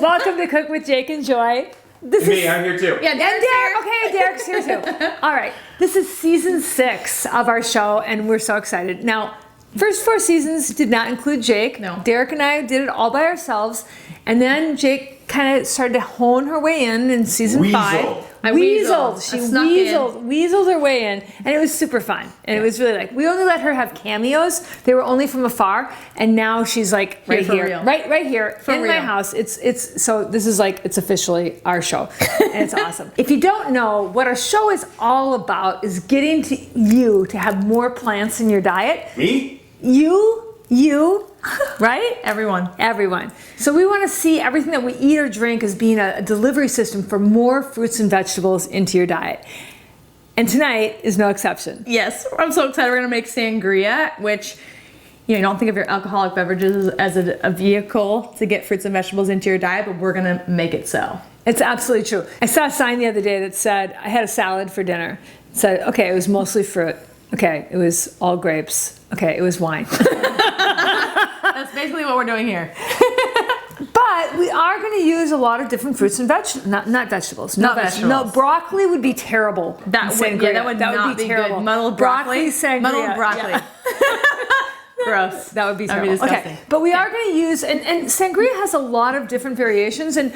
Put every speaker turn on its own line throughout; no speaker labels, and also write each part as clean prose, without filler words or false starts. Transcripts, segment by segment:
Welcome to Cook with Jake and Joy.
I'm here too.
Yeah, and Derek. Okay, Derek's here too. All right, this is season 6 of our show, and we're so excited. Now, first 4 seasons did not include Jake.
No.
Derek and I did it all by ourselves, and then Jake kind of started to hone her way in season 5.
I weaseled.
She
I snuck
weaseled her way in, and it was super fun. And it was really like, we only let her have cameos. They were only from afar, and now she's like right here, right here in my house. It's so this is like, it's officially our show, and it's awesome. If you don't know what our show is all about, is getting to you to have more plants in your diet.
Me?
You, right?
Everyone.
So we want to see everything that we eat or drink as being a delivery system for more fruits and vegetables into your diet. And tonight is no exception.
Yes, I'm so excited. We're gonna make sangria, which you don't think of your alcoholic beverages as a vehicle to get fruits and vegetables into your diet, but we're gonna make it so.
It's absolutely true. I saw a sign the other day that said, I had a salad for dinner. It said, okay, it was mostly fruit. Okay, it was all grapes. Okay, it was wine.
That's basically what we're doing here.
But we are going to use a lot of different fruits and vegetables. Not vegetables.
Not vegetables.
No, broccoli would be terrible.
That would not be
terrible.
Good. Muddled broccoli.
Sangria.
Muddled broccoli.
Yeah.
Gross.
That would be terrible.
That'd be disgusting.
Okay, but we are going to use, and sangria has a lot of different variations, and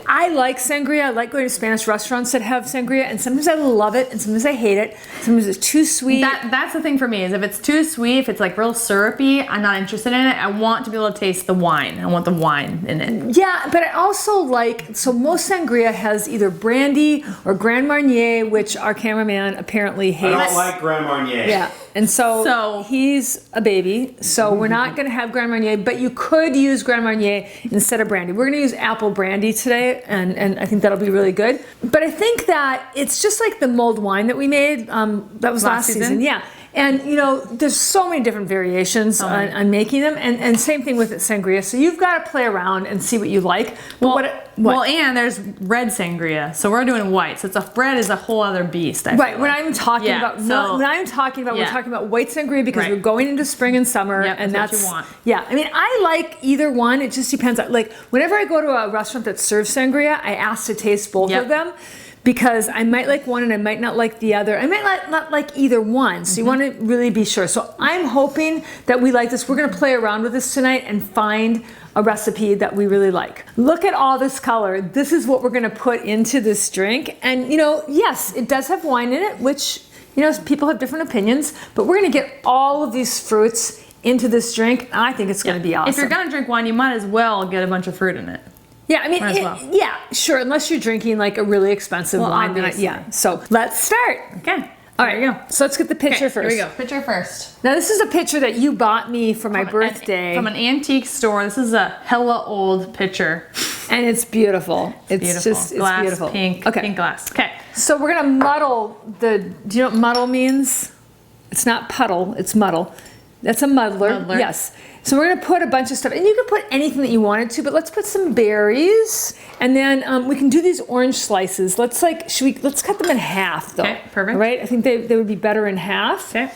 I like sangria. I like going to Spanish restaurants that have sangria, and sometimes I love it, and sometimes I hate it. Sometimes it's too sweet.
That's the thing for me, is if it's too sweet, if it's like real syrupy, I'm not interested in it. I want to be able to taste the wine. I want the wine in it.
Yeah, but I also like, so most sangria has either brandy or Grand Marnier, which our cameraman apparently hates.
I don't like Grand Marnier.
Yeah, and so he's a baby, so we're not going to have Grand Marnier, but you could use Grand Marnier instead of brandy. We're going to use apple brandy today, and I think that'll be really good. But I think that it's just like the mulled wine that we made, that was last season. Yeah. And there's so many different variations on making them, and same thing with sangria. So you've got to play around and see what you like.
Well, and there's red sangria, so we're doing white. So red is a whole other beast.
Right. When I'm talking about, we're talking about white sangria because we're going into spring and summer, and that's
what you want.
Yeah. I mean, I like either one. It just depends. Like whenever I go to a restaurant that serves sangria, I ask to taste both of them. Because I might like one and I might not like the other. I might not like either one. So you want to really be sure. So I'm hoping that we like this. We're going to play around with this tonight and find a recipe that we really like. Look at all this color. This is what we're going to put into this drink. And yes, it does have wine in it, which people have different opinions. But we're going to get all of these fruits into this drink. And I think it's going to be awesome.
If you're going to drink wine, you might as well get a bunch of fruit in it.
Yeah, I mean, yeah, sure, unless you're drinking like a really expensive wine.
Obviously.
So let's start.
Okay.
All right,
here we go.
So let's get the picture first.
Here we go. Picture first.
Now this is a picture that you bought me for my birthday.
From an antique store. This is a hella old picture.
And it's beautiful. It's
beautiful.
Just, it's
glass,
beautiful.
Pink glass. Okay.
So we're gonna muddle do you know what muddle means? It's not puddle, it's muddle. That's a muddler. Yes. So we're gonna put a bunch of stuff, and you can put anything that you wanted to, but let's put some berries, and then we can do these orange slices. Let's cut them in half though.
Okay, perfect.
All right, I think they would be better in half.
Okay.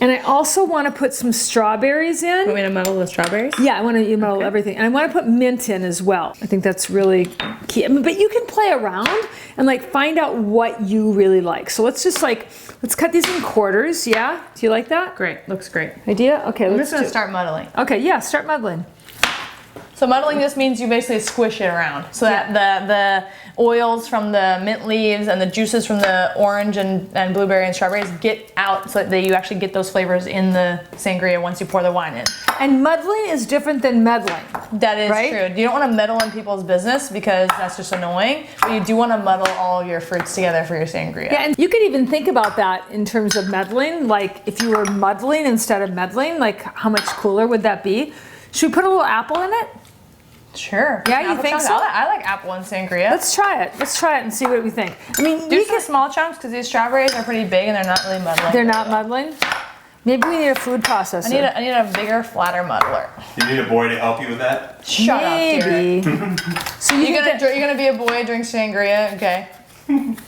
And I also want to put some strawberries in.
Want me to muddle the strawberries?
Yeah, I want to muddle everything. And I want to put mint in as well. I think that's really key. I mean, but you can play around and find out what you really like. So let's just let's cut these in quarters. Yeah? Do you like that?
Great. Looks great.
Idea? Okay,
I'm just going to start muddling.
Okay, yeah, start muddling.
So muddling just means you basically squish it around so that the oils from the mint leaves and the juices from the orange and blueberry and strawberries get out, so that you actually get those flavors in the sangria once you pour the wine in.
And muddling is different than meddling.
That is true. You don't want to meddle in people's business because that's just annoying, but you do want to muddle all your fruits together for your sangria.
Yeah, and you could even think about that in terms of meddling. Like if you were muddling instead of meddling, how much cooler would that be? Should we put a little apple in it?
Sure.
Yeah, you think so?
I like apple and sangria.
Let's try it. Let's try it and see what we think. I mean,
do some small chunks because these strawberries are pretty big and they're not really muddling.
They're not muddling? Maybe we need a food processor.
I need a bigger, flatter muddler.
You need a boy to help you with that?
Shut up, Derek.
So
you're gonna be a boy, drink sangria, okay?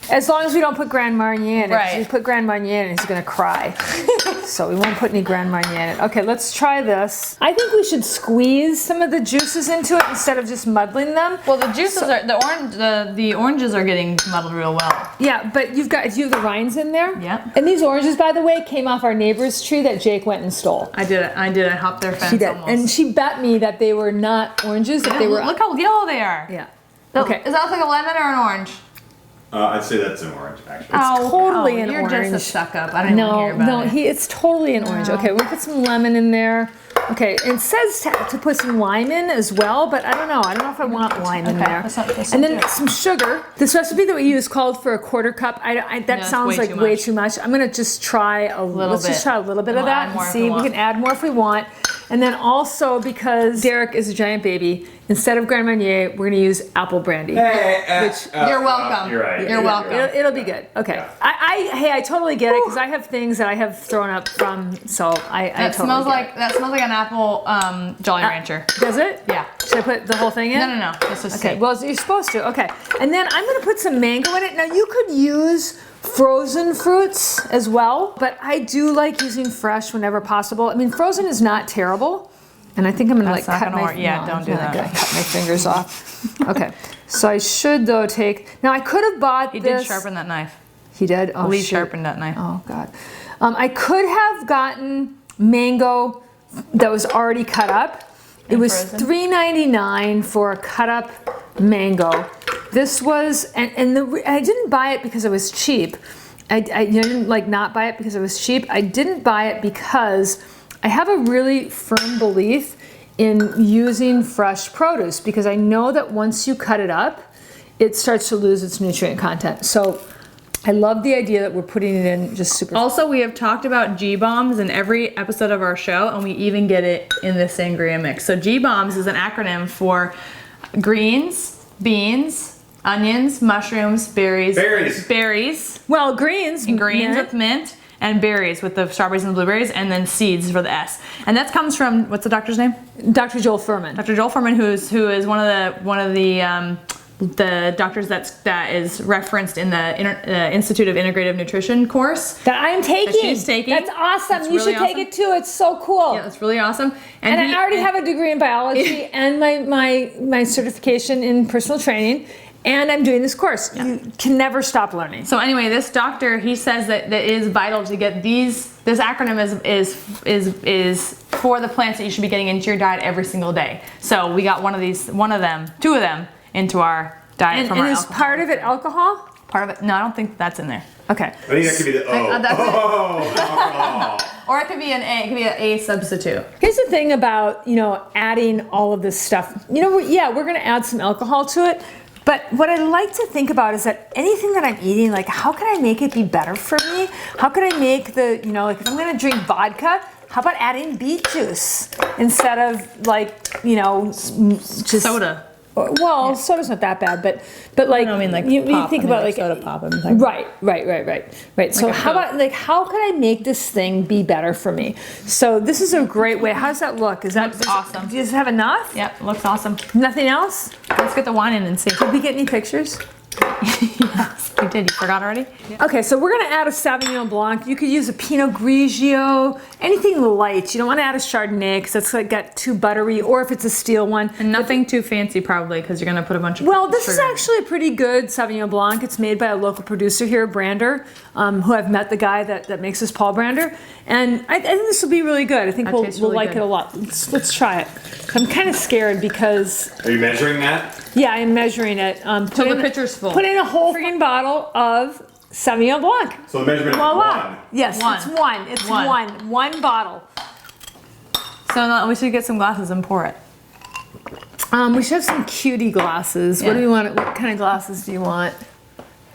As long as we don't put Grand Marnier in it. 'Cause
Right.
If we put Grand Marnier in it, he's gonna cry. So we won't put any Grand Marnier in it. Okay, let's try this. I think we should squeeze some of the juices into it instead of just muddling them.
Well, the juices are the oranges are getting muddled real well.
Yeah, but you have the rinds in there.
Yeah.
And these oranges, by the way, came off our neighbor's tree that Jake went and stole.
I did it. I hopped their fence
She did,
almost.
and she bet me that they were not oranges. That they were.
Look how yellow they are.
Yeah.
Okay. Does that look like a lemon or an orange?
I'd say that's an orange, actually.
totally an
you're
orange.
just a suck up. I don't even want to hear about it.
It's totally an orange. Okay, we'll put some lemon in there. Okay, it says to put some lime in as well, but I don't know. I don't know if I want lime in there.
That's not
And then
good.
some sugar. This recipe that we use called for a quarter cup. That
that's
sounds
way
like
too
way
much.
too much. I'm gonna just try a little. Let's just
bit.
try a little bit of
We'll
that
add more
and
if
see.
we
We
want.
can add more if we want. And then also because Derek is a giant baby, instead of Grand Marnier, we're gonna use apple brandy.
You're welcome.
You're right.
You're welcome.
It'll be good. Okay.
Yeah.
I totally get it because I have things that I have thrown up from. So I
That
totally
smells
get
like an apple Jolly Rancher.
it. Does it?
Yeah.
Should I put the whole thing in?
No. This is
Okay. Well, you're supposed to. Okay. And then I'm gonna put some mango in it. Now you could use frozen fruits as well, but I do like using fresh whenever possible. I mean, frozen is not terrible. And I think I'm gonna
That's not
cut
gonna
my
work. Yeah,
no,
don't
I'm
do
not
that.
gonna cut my fingers off. Okay. So I should though take. Now I could have bought
He
this.
did sharpen that knife.
He did. Oh,
Lee
shoot.
sharpened that knife.
Oh God. I could have gotten mango that was already cut up. It was
frozen?
$3.99 for a cut up mango. This was, I didn't buy it because it was cheap. I didn't like not buy it because it was cheap. I didn't buy it because I have a really firm belief in using fresh produce because I know that once you cut it up, it starts to lose its nutrient content. So I love the idea that we're putting it in just super.
Also, we have talked about G-bombs in every episode of our show, and we even get it in the sangria mix. So G-bombs is an acronym for greens, beans, onions, mushrooms, berries. Berries.
Well, greens.
And greens
mint.
with mint, and berries with the strawberries and blueberries, and then seeds for the S. And that comes from, what's the doctor's name?
Dr. Joel Furman.
Dr. Joel Furman, who is one of the doctors that is referenced in the Institute of Integrative Nutrition course.
That I'm taking.
That she's taking.
That's awesome.
It's
You
really
should take
awesome.
it too. It's so cool.
Yeah, that's really awesome.
And I already have a degree in biology and my certification in personal training, and I'm doing this course. You can never stop learning.
So anyway, this doctor, he says that it is vital to get these. This acronym is for the plants that you should be getting into your diet every single day. So we got two of them into our diet from our
And is
alcohol.
part of it alcohol?
Part of it? No, I don't think that's in there.
Okay.
I think that could be the
Or it could be an A substitute.
Here's the thing about, adding all of this stuff. We're going to add some alcohol to it. But what I like to think about is that anything that I'm eating, like how can I make it be better for me? How can I make if I'm going to drink vodka, how about adding beet juice instead of just
Soda.
Well, soda's not that bad, but like you think about like
soda pop.
right. So how about how can I make this thing be better for me? So this is a great way. How does that look?
Looks awesome.
Does it have enough?
Yep, looks awesome.
Nothing else?
Let's get the wine in and see.
Did we get any pictures?
Yes, we did. You forgot already?
Okay, so we're gonna add a Sauvignon Blanc. You could use a Pinot Grigio, anything light. You don't want to add a Chardonnay because that's got too buttery, or if it's a steel one.
And nothing too fancy probably because you're gonna put a bunch of
This is actually a pretty good Sauvignon Blanc. It's made by a local producer here, Brander, who I've met the guy that makes this, Paul Brander. And I think this will be really good. I think we'll
really
like
good.
it a lot. Let's try it. I'm kind of scared because,
Are you measuring that?
yeah, I'm measuring it.
Till the pitcher's full.
Put in a whole freaking bottle of Sauvignon Blanc.
So the measurement is
Voila.
one.
Yes,
One.
it's one. It's
One.
one bottle.
So now we should get some glasses and pour it.
We should have some cutie glasses.
Yeah.
What do we want? What kind of glasses do you want?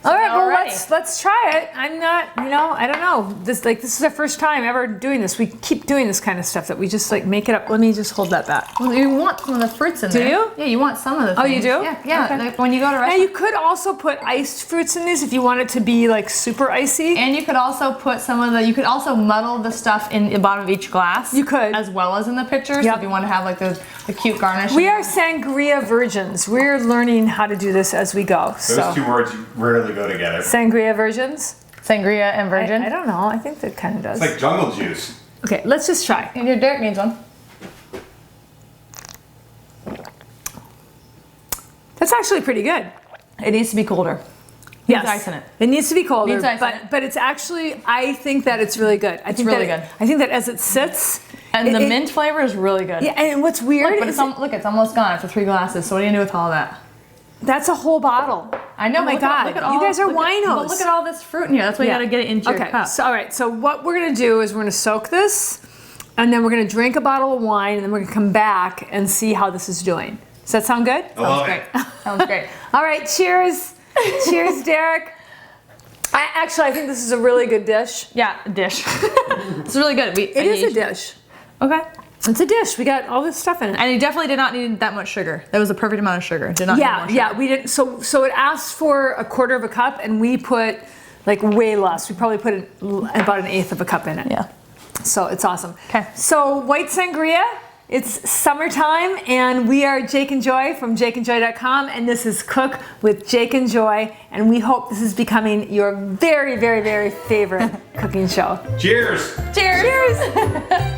All right, well, let's try it. I'm not, I don't know. This is our first time ever doing this. We keep doing this kind of stuff that we just like make it up. Let me just hold that back.
Well, you want some of the fruits in there.
Do you?
Yeah, you want some of the
Oh,
things.
you do?
Yeah.
Okay.
Like when you go to a
Now
restaurant.
you could also put iced fruits in these if you want it to be like super icy.
And you could also put you could also muddle the stuff in the bottom of each glass.
You could.
As well as in the pitcher. So
Yep.
if you want to have like the cute garnish.
We are sangria virgins. We're learning how to do this as we go.
Those two words rarely go together.
Sangria virgins?
Sangria and virgin.
I don't know. I think that kind of does.
It's like jungle juice.
Okay, let's just try.
And your Derek needs one.
That's actually pretty good.
It needs to be colder.
Yes.
Needs ice in it.
It needs to be colder.
Needs ice in it.
but it's actually, I think that it's really good. I think
really
that
good.
I think that as it sits.
And the mint flavor is really good.
Yeah, and what's weird
Look, but
is
it's almost gone after 3 glasses. So what are you gonna do with all that?
that's a whole bottle.
I know.
Oh my God. You guys are winos.
But look at all this fruit in here. That's why you gotta get it into your cup.
So, all right. So what we're gonna do is we're gonna soak this, and then we're gonna drink a bottle of wine, and then we're gonna come back and see how this is doing. Does that sound good?
I love
Great.
it.
Sounds great.
All right. Cheers. Cheers, Derek. I think this is a really good dish.
Yeah, dish. It's really good.
It is a dish.
Okay.
It's a dish. We got all this stuff in it.
And you definitely did not need that much sugar. That was the perfect amount of sugar. Did not need more sugar.
Yeah, we didn't. So it asked for 1/4 of a cup, and we put like way less. We probably put about 1/8 of a cup in it.
Yeah.
So it's awesome.
Okay.
So white sangria. It's summertime, and we are Jake and Joy from jakeandjoy.com, and this is Cook with Jake and Joy, and we hope this is becoming your very, very, very favorite cooking show.
Cheers.
Cheers.
Cheers.